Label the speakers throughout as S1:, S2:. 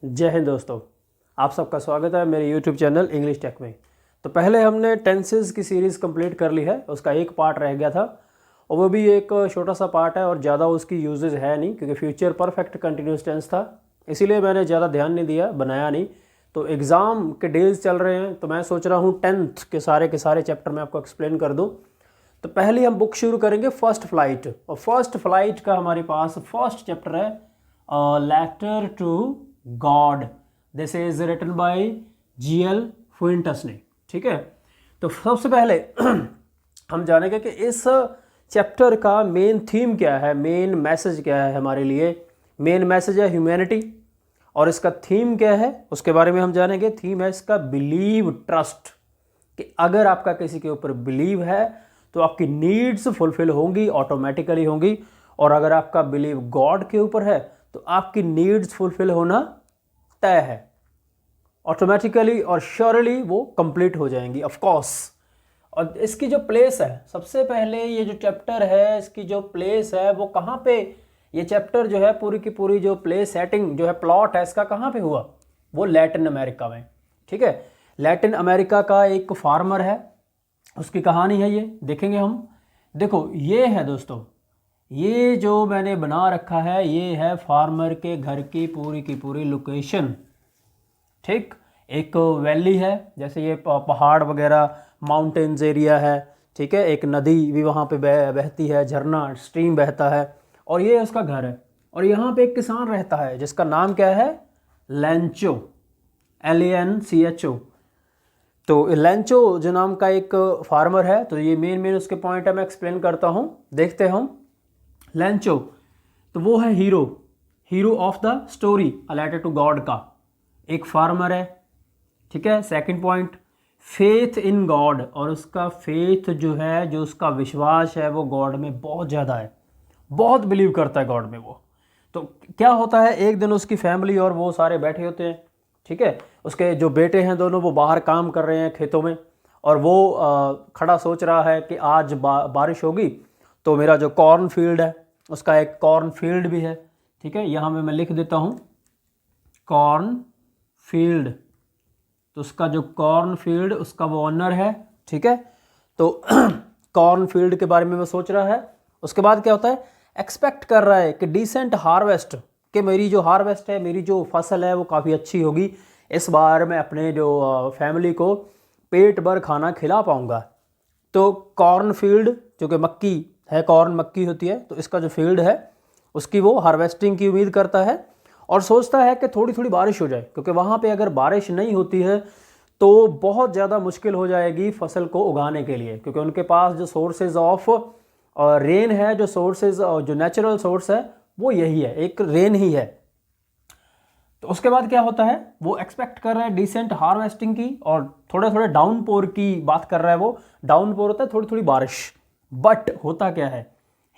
S1: जय हिंद दोस्तों। आप सबका स्वागत है मेरे YouTube चैनल इंग्लिश टेक में। तो पहले हमने टेंसेस की सीरीज़ कंप्लीट कर ली है, उसका एक पार्ट रह गया था और वो भी एक छोटा सा पार्ट है और ज़्यादा उसकी यूजेज है नहीं, क्योंकि फ्यूचर परफेक्ट कंटिन्यूस टेंस था, इसीलिए मैंने ज़्यादा ध्यान नहीं दिया, बनाया नहीं। तो एग्ज़ाम के डेज चल रहे हैं तो मैं सोच रहा हूँ 10th के सारे चैप्टर मैं आपको एक्सप्लेन कर दूँ। तो पहले हम बुक शुरू करेंगे फर्स्ट फ्लाइट, और फर्स्ट फ्लाइट का हमारे पास फर्स्ट चैप्टर है letter to God. This is written by G.L. Fuentes ने। ठीक है, तो सबसे पहले हम जानेंगे कि इस चैप्टर का मेन थीम क्या है, मेन मैसेज क्या है हमारे लिए। मेन मैसेज है ह्यूमैनिटी, और इसका थीम क्या है उसके बारे में हम जानेंगे। थीम है इसका बिलीव ट्रस्ट, कि अगर आपका किसी के ऊपर बिलीव है तो आपकी नीड्स फुलफिल होंगी, ऑटोमेटिकली होंगी, और अगर आपका बिलीव गॉड के ऊपर है तो आपकी नीड्स फुलफिल होना तय है, ऑटोमेटिकली और श्योरली वो कंप्लीट हो जाएंगी ऑफ कोर्स। और इसकी जो प्लेस है, सबसे पहले ये जो चैप्टर है इसकी जो प्लेस है वो कहाँ पे, ये चैप्टर जो है पूरी की पूरी जो प्लेस सेटिंग जो है प्लॉट है इसका कहाँ पे हुआ, वो लैटिन अमेरिका में। ठीक है, लैटिन अमेरिका का एक फार्मर है, उसकी कहानी है, ये देखेंगे हम। देखो ये है दोस्तों, ये जो मैंने बना रखा है ये है फार्मर के घर की पूरी लोकेशन। ठीक, एक वैली है, जैसे ये पहाड़ वगैरह माउंटेन्स एरिया है। ठीक है, एक नदी भी वहाँ पे बहती है, झरना स्ट्रीम बहता है, और ये उसका घर है। और यहाँ पे एक किसान रहता है जिसका नाम क्या है, लैंचो, LANCHO। तो लैंचो जो नाम का एक फार्मर है, तो ये मेन उसके पॉइंट है, मैं एक्सप्लेन करता हूँ, देखते हैं हम। लैंचो तो वो है hero of the story a letter to God का एक फार्मर है। ठीक है, second point, faith in God, और उसका फेथ जो है, जो उसका विश्वास है वो गॉड में बहुत ज़्यादा है, बहुत बिलीव करता है गॉड में वो। तो क्या होता है, एक दिन उसकी फैमिली और वो सारे बैठे होते हैं। ठीक है, उसके जो बेटे हैं दोनों वो बाहर काम कर रहे हैं खेतों में, और वो खड़ा सोच रहा है कि आज बारिश होगी तो मेरा जो कॉर्न फील्ड है, उसका एक कॉर्न फील्ड भी है। ठीक है, यहाँ में मैं लिख देता हूँ कॉर्न फील्ड, तो उसका जो कॉर्न फील्ड उसका वो ऑनर है। ठीक है, तो कॉर्न फील्ड के बारे में वो सोच रहा है। उसके बाद क्या होता है, एक्सपेक्ट कर रहा है कि डिसेंट हार्वेस्ट, कि मेरी जो हार्वेस्ट है, मेरी जो फसल है वो काफ़ी अच्छी होगी, इस बार मैं अपने जो फैमिली को पेट भर खाना खिला पाऊंगा। तो कॉर्न फील्ड जो कि मक्की है, कॉर्न मक्की होती है, तो इसका जो फील्ड है उसकी वो हार्वेस्टिंग की उम्मीद करता है, और सोचता है कि थोड़ी थोड़ी बारिश हो जाए, क्योंकि वहाँ पे अगर बारिश नहीं होती है तो बहुत ज़्यादा मुश्किल हो जाएगी फसल को उगाने के लिए, क्योंकि उनके पास जो सोर्सेज ऑफ रेन है, जो सोर्सेज जो नेचुरल सोर्स है वो यही है, एक रेन ही है। तो उसके बाद क्या होता है, वो एक्सपेक्ट कर रहा है डिसेंट हार्वेस्टिंग की, और थोड़े थोड़े डाउनपोर की बात कर रहा है वो। डाउनपोर होता है थोड़ी थोड़ी बारिश, बट होता क्या है,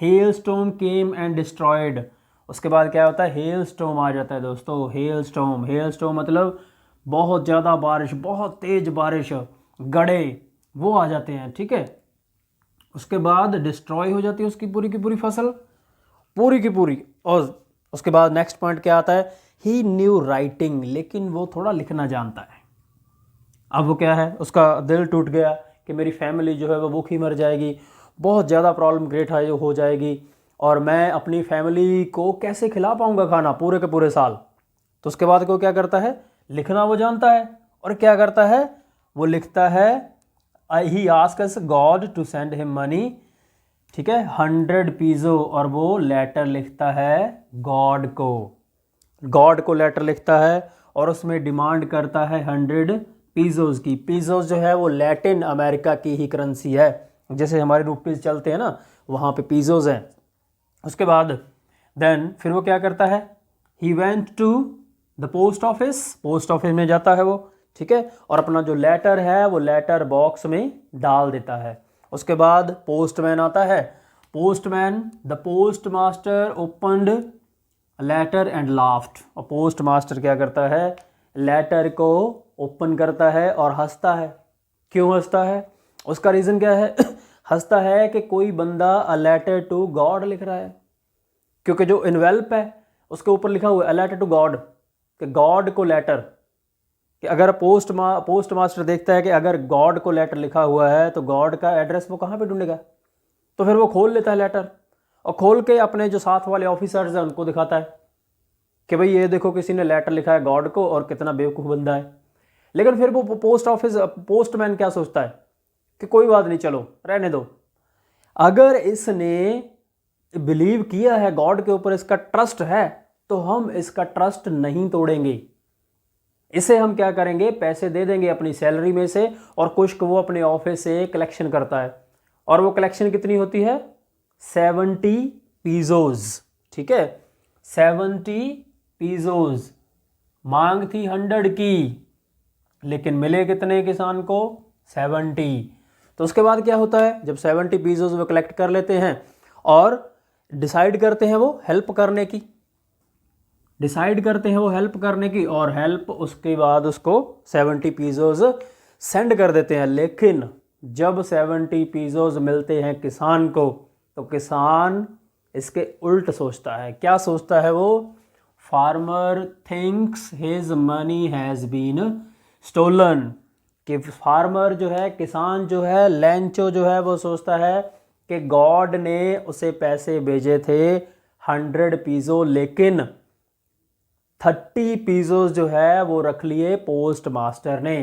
S1: hello storm came and destroyed. उसके बाद क्या होता है, हेल स्टॉर्म आ जाता है दोस्तों। हेल स्टॉर्म मतलब बहुत ज़्यादा बारिश, बहुत तेज बारिश, गड़े वो आ जाते हैं। ठीक है, उसके बाद डिस्ट्रॉय हो जाती है उसकी पूरी की पूरी फसल, पूरी की पूरी। और उसके बाद नेक्स्ट पॉइंट क्या आता है, ही न्यू राइटिंग, लेकिन वो थोड़ा लिखना जानता है। अब वो क्या है, उसका दिल टूट गया कि मेरी फैमिली जो है वो भूखी मर जाएगी, बहुत ज़्यादा प्रॉब्लम क्रिएट हो जाएगी, और मैं अपनी फैमिली को कैसे खिला पाऊंगा खाना पूरे के पूरे साल। तो उसके बाद को क्या करता है, लिखना वो जानता है, और क्या करता है, वो लिखता है, he asks God to send him money. ठीक है, 100 पीजो, और वो लेटर लिखता है गॉड को लेटर लिखता है, और उसमें डिमांड करता है 100 पीजोज की। पीजोज जो है वो लैटिन अमेरिका की ही करेंसी है, जैसे हमारे रुपीज़ चलते हैं ना, वहाँ पे पीजोज हैं। उसके बाद देन फिर वो क्या करता है, he went to the post office में जाता है वो। ठीक है, और अपना जो लेटर है वो लेटर बॉक्स में डाल देता है। उसके बाद पोस्टमैन आता है, the post master opened letter and laughed. और पोस्ट मास्टर क्या करता है, लेटर को ओपन करता है और हंसता है। क्यों हंसता है, उसका रीज़न क्या है हंसता है कि कोई बंदा अ लेटर टू गॉड लिख रहा है, क्योंकि जो इन्वेल्प है उसके ऊपर लिखा हुआ है अ लेटर टू गॉड, कि गॉड को लेटर, कि अगर पोस्ट मास्टर देखता है कि अगर गॉड को लेटर लिखा हुआ है तो गॉड का एड्रेस वो कहाँ पे ढूंढेगा, तो फिर वो खोल लेता है लेटर और खोल के अपने जो साथ वाले ऑफिसर्स हैं उनको दिखाता है कि भाई ये देखो किसी ने लेटर लिखा है गॉड को और कितना बेवकूफ़ बंदा है। लेकिन फिर वो पोस्टमैन क्या सोचता है कि कोई बात नहीं, चलो रहने दो, अगर इसने बिलीव किया है गॉड के ऊपर, इसका ट्रस्ट है, तो हम इसका ट्रस्ट नहीं तोड़ेंगे। इसे हम क्या करेंगे, पैसे दे देंगे अपनी सैलरी में से और कुछ को वो अपने ऑफिस से कलेक्शन करता है। और वो कलेक्शन कितनी होती है, 70 पीजोज। ठीक है, 70 पीजोज। मांग थी 100 की, लेकिन मिले कितने किसान को, 70। तो उसके बाद क्या होता है, जब 70 पीजोज वो कलेक्ट कर लेते हैं और डिसाइड करते हैं वो हेल्प करने की, और हेल्प उसके बाद उसको 70 पीजोज सेंड कर देते हैं। लेकिन जब 70 पीजोज मिलते हैं किसान को, तो किसान इसके उल्ट सोचता है। क्या सोचता है वो, farmer thinks his money has been stolen. कि फार्मर जो है, किसान जो है, लेंचो जो है, वो सोचता है कि गॉड ने उसे पैसे भेजे थे 100 पीजो, लेकिन 30 पीजोज जो है वो रख लिए पोस्ट मास्टर ने।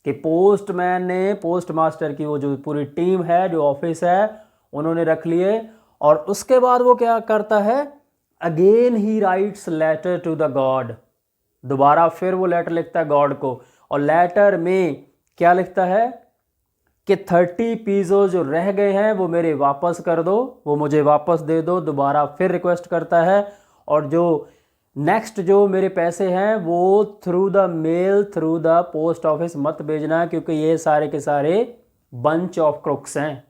S1: कि पोस्टमैन ने, पोस्ट मास्टर की वो जो पूरी टीम है, जो ऑफिस है, उन्होंने रख लिए। और उसके बाद वो क्या करता है, again he writes letter to the God. दोबारा फिर वो लेटर लिखता है गॉड को, और लेटर में क्या लिखता है कि 30 पीजो जो रह गए हैं वो मेरे वापस कर दो, वो मुझे वापस दे दो। दोबारा फिर रिक्वेस्ट करता है, और जो नेक्स्ट जो मेरे पैसे हैं वो through the mail, through the post office मत भेजना, क्योंकि ये सारे के सारे बंच ऑफ क्रुक्स हैं।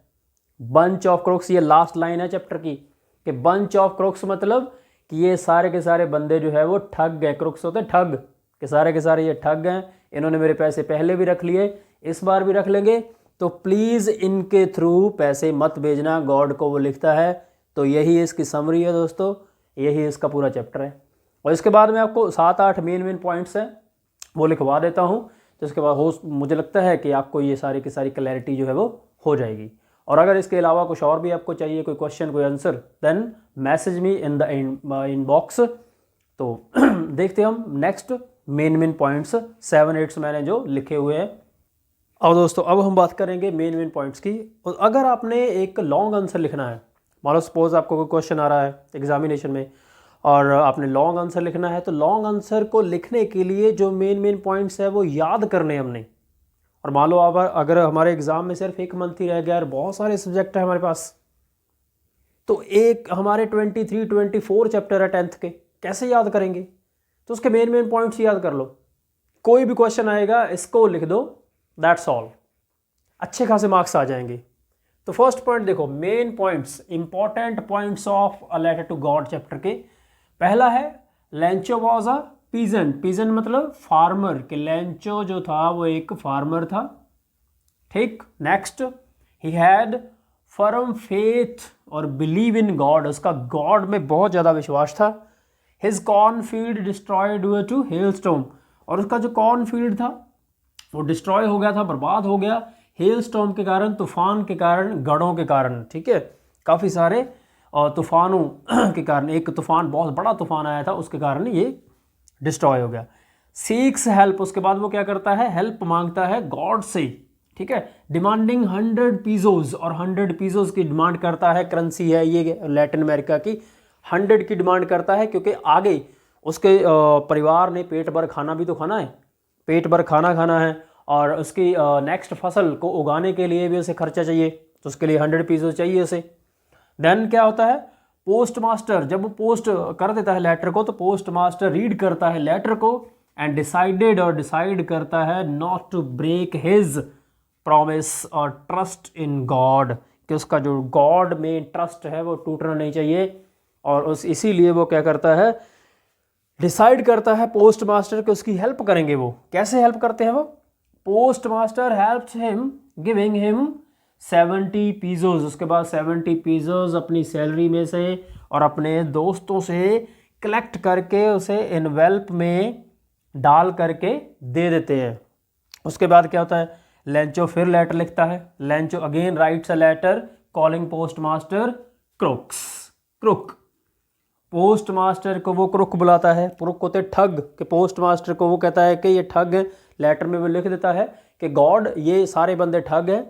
S1: बंच ऑफ क्रुक्स, ये लास्ट लाइन है चैप्टर की, कि बंच ऑफ क्रुक्स मतलब कि ये सारे के सारे बंदे जो है वो ठग हैं। क्रुक्स होते हैं ठग, कि सारे के सारे ये ठग हैं, इन्होंने मेरे पैसे पहले भी रख लिए, इस बार भी रख लेंगे, तो प्लीज़ इनके थ्रू पैसे मत भेजना, गॉड को वो लिखता है। तो यही इसकी समरी है दोस्तों, यही इसका पूरा चैप्टर है। और इसके बाद में आपको 7-8 मेन पॉइंट्स हैं वो लिखवा देता हूँ, तो इसके बाद मुझे लगता है कि आपको ये सारी की सारी क्लैरिटी जो है वो हो जाएगी। और अगर इसके अलावा कुछ और भी आपको चाहिए, कोई क्वेश्चन, कोई answer, then message me in the inbox. तो देखते हैं हम नेक्स्ट मेन पॉइंट्स 7-8 मैंने जो लिखे हुए हैं। और दोस्तों अब हम बात करेंगे मेन पॉइंट्स की। अगर आपने एक लॉन्ग आंसर लिखना है, मान लो सपोज आपको कोई क्वेश्चन आ रहा है एग्जामिनेशन में और आपने लॉन्ग आंसर लिखना है, तो लॉन्ग आंसर को लिखने के लिए जो मेन पॉइंट्स है वो याद करने हमने। और मान लो अगर हमारे एग्ज़ाम में सिर्फ 1 मंथ ही रह गया और बहुत सारे सब्जेक्ट हैं हमारे पास, तो एक हमारे 23-24 चैप्टर है 10th के, कैसे याद करेंगे। तो उसके मेन पॉइंट्स याद कर लो, कोई भी क्वेश्चन आएगा इसको लिख दो, दैट्स ऑल, अच्छे खासे मार्क्स आ जाएंगे। तो फर्स्ट पॉइंट देखो, main points, important points of a letter to God chapter के। पहला है Lencho was a peasant. Peasant मतलब फार्मर, कि लेंचो जो था वो एक फार्मर था। ठीक, next, he had firm faith और बिलीव इन गॉड, उसका गॉड में बहुत ज़्यादा विश्वास था। His corn field destroyed due to hailstorm, और उसका जो कॉर्न फील्ड था वो डिस्ट्रॉय हो गया था, बर्बाद हो गया हेलस्टॉर्म के कारण, तूफान के कारण, गड़ों के कारण। ठीक है, काफ़ी सारे तूफानों के कारण, एक तूफान, बहुत बड़ा तूफान आया था, उसके कारण ये डिस्ट्रॉय हो गया। सीक्स हेल्प, उसके बाद वो क्या करता है, हेल्प मांगता है गॉड से। ठीक है, डिमांडिंग 100 पीजोज, और 100 पीजोज की डिमांड करता है, करेंसी है ये लैटिन अमेरिका की, 100 की डिमांड करता है, क्योंकि आगे उसके परिवार ने पेट भर खाना भी तो खाना है, पेट भर खाना खाना है, और उसकी नेक्स्ट फसल को उगाने के लिए भी उसे खर्चा चाहिए, तो उसके लिए 100 पीजोज चाहिए उसे। देन क्या होता है, पोस्ट मास्टर, जब वो पोस्ट कर देता है लेटर को, तो पोस्ट मास्टर रीड करता है लेटर को एंड डिसाइड करता है not to break his promise और ट्रस्ट इन गॉड, कि उसका जो गॉड में ट्रस्ट है वो टूटना नहीं चाहिए। और इसीलिए वो क्या करता है, डिसाइड करता है पोस्ट मास्टर कि उसकी हेल्प करेंगे। वो कैसे हेल्प करते हैं, वो post master helps him giving him 70 पीजोज। उसके बाद 70 पीजोज अपनी सैलरी में से और अपने दोस्तों से कलेक्ट करके उसे इन्वेल्प में डाल करके दे देते हैं। उसके बाद क्या होता है, लेंचो फिर लेटर लिखता है। Lencho again writes a letter calling post master crook. Post master को वो क्रुक बुलाता है। क्रुक होते ठग, के पोस्ट मास्टर को वो कहता है कि ये ठग है। लेटर में वो लिख देता है कि गॉड ये सारे बंदे ठग हैं,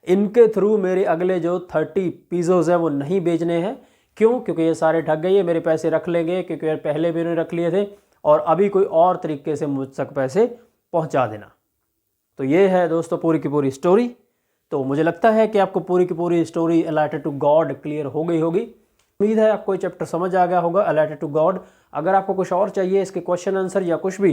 S1: इनके थ्रू मेरे अगले जो 30 पिज़ोज़ हैं वो नहीं बेचने हैं। क्यों? क्योंकि ये सारे ठग गए, ये मेरे पैसे रख लेंगे, क्योंकि यार पहले भी उन्होंने रख लिए थे और अभी कोई और तरीके से मुझ तक पैसे पहुंचा देना। तो ये है दोस्तों पूरी की पूरी स्टोरी। तो मुझे लगता है कि आपको पूरी की पूरी story a letter to God clear हो गई होगी। उम्मीद है आपको ये चैप्टर समझ आ गया होगा, अ लेटर टू गॉड। अगर आपको कुछ और चाहिए, इसके क्वेश्चन आंसर या कुछ भी,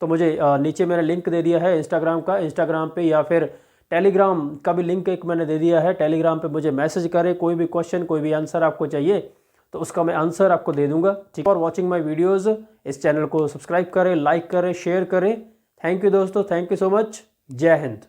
S1: तो मुझे नीचे मैंने लिंक दे दिया है इंस्टाग्राम का, इंस्टाग्राम पे या फिर टेलीग्राम का भी लिंक एक मैंने दे दिया है। टेलीग्राम पे मुझे मैसेज करें, कोई भी क्वेश्चन कोई भी आंसर आपको चाहिए तो उसका मैं आंसर आपको दे दूंगा। ठीक, और वॉचिंग माय वीडियोज़, इस चैनल को सब्सक्राइब करें, लाइक करें, शेयर करें। थैंक यू दोस्तों, थैंक यू सो मच। जय हिंद।